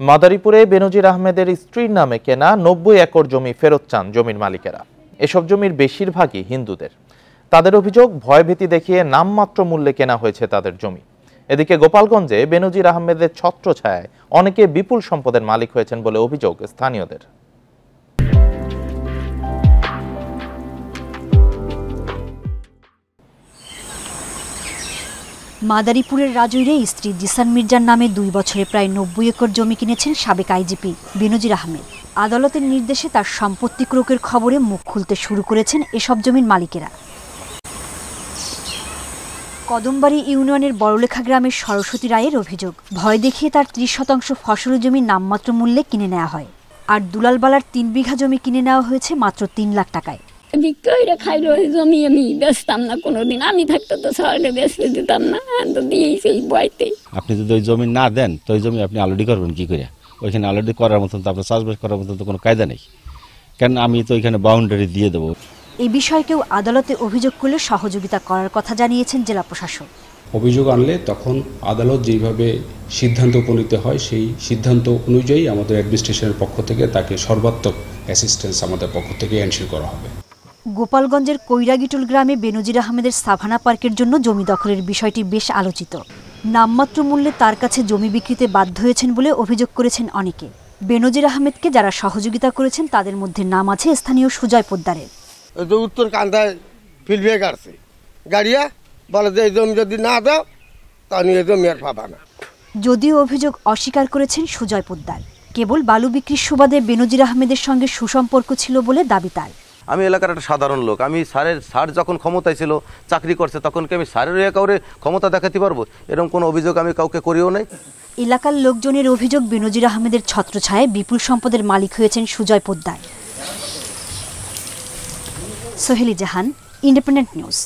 মাদারীপুরে বেনজির আহমেদের স্ত্রীর নামে কেনা ৯০ একর জমি ফেরত চান জমির মালিকেরা। এসব জমির বেশিরভাগই হিন্দুদের। তাদের অভিযোগ, ভয়ভীতি দেখিয়ে নামমাত্র মূল্যে কেনা হয়েছে তাদের জমি। এদিকে গোপালগঞ্জে বেনজির আহমেদের ছত্রছায়ায় অনেকে বিপুল সম্পদের মালিক হয়েছেন বলে অভিযোগ স্থানীয়দের। মাদারীপুরের রাজৈরে স্ত্রী জিসান মির্জার নামে ২ বছরে প্রায় ৯০ একর জমি কিনেছেন সাবেক আইজিপি বেনজির আহমেদ। আদালতের নির্দেশে তার সম্পত্তি ক্রোকের খবরে মুখ খুলতে শুরু করেছেন এসব জমির মালিকেরা। কদমবাড়ি ইউনিয়নের বড়লেখা গ্রামের সরস্বতী রায়ের অভিযোগ, ভয় দেখিয়ে তার ৩০% ফসলি জমি নামমাত্র মূল্যে কিনে নেওয়া হয়। আর দুলালবালার ৩ বিঘা জমি কিনে নেওয়া হয়েছে মাত্র ৩ লাখ টাকায়। বিক্রয়রা খাইল জমি আমি বেচতাম না কোনোদিন, আমি থাকতে তো শহরে বেচতে দিতাম না, তো দিয়েই সেই বয়তে। আপনি যদি ওই জমি না দেন তো ওই জমি আপনি আলুডি করবেন কি করে? ওইখানে আলুডি করার মতন তো আপনার চাষবাস করার মতন তো কোনো কায়দা নেই, কেন আমি তো ওইখানে বাউন্ডারি দিয়ে দেবো। এই বিষয়ে কেউ আদালতে অভিযোগ করলে সহযোগিতা করার কথা জানিয়েছেন জেলা প্রশাসক। অভিযোগ আনলে তখন আদালত যেভাবে সিদ্ধান্ত উপনীত হয় সেই সিদ্ধান্ত অনুযায়ী আমাদের অ্যাডমিনিস্ট্রেশনের পক্ষ থেকে তাকে সর্বাত্মক অ্যাসিস্ট্যান্স আমাদের পক্ষ থেকে এনশিওর করা হবে। গোপালগঞ্জের কৈরাগিটুল গ্রামে বেনজির আহমেদের সাভানা পার্কের জন্য জমি দখলের বিষয়টি বেশ আলোচিত। নামমাত্র মূল্যে তার কাছে জমি বিক্রিতে বাধ্য হয়েছেন বলে অভিযোগ করেছেন অনেকে। বেনজির আহমেদকে যারা সহযোগিতা করেছেন তাদের মধ্যে নাম আছে স্থানীয় সুজয় পোদ্দারের। উত্তর কান্দায় ফিল্ডে কাটছে গাড়িয়া বলে যে এই জমি যদি না দাও তাহলে এই জমি আর পাবা না। যদিও অভিযোগ অস্বীকার করেছেন সুজয় পোদ্দার। কেবল বালু বিক্রির সুবাদে বেনজির আহমেদের সঙ্গে সুসম্পর্ক ছিল বলে দাবি তার। আমি এলাকার একটা সাধারণ লোক, আমি স্যার যখন ক্ষমতায় ছিল চাকরি করছে তখন কি আমি স্যারের কাউরে ক্ষমতা দেখাতে পারবো? এরকম কোনো অভিযোগ আমি কাউকে করিও নাই। এলাকার লোকজনের অভিযোগ, বেনজির আহমেদের ছত্রছায়ায় বিপুল সম্পদের মালিক হয়েছেন সুজয় পোদ্দার। সোহেলি জাহান, ইন্ডিপেন্ডেন্ট নিউজ।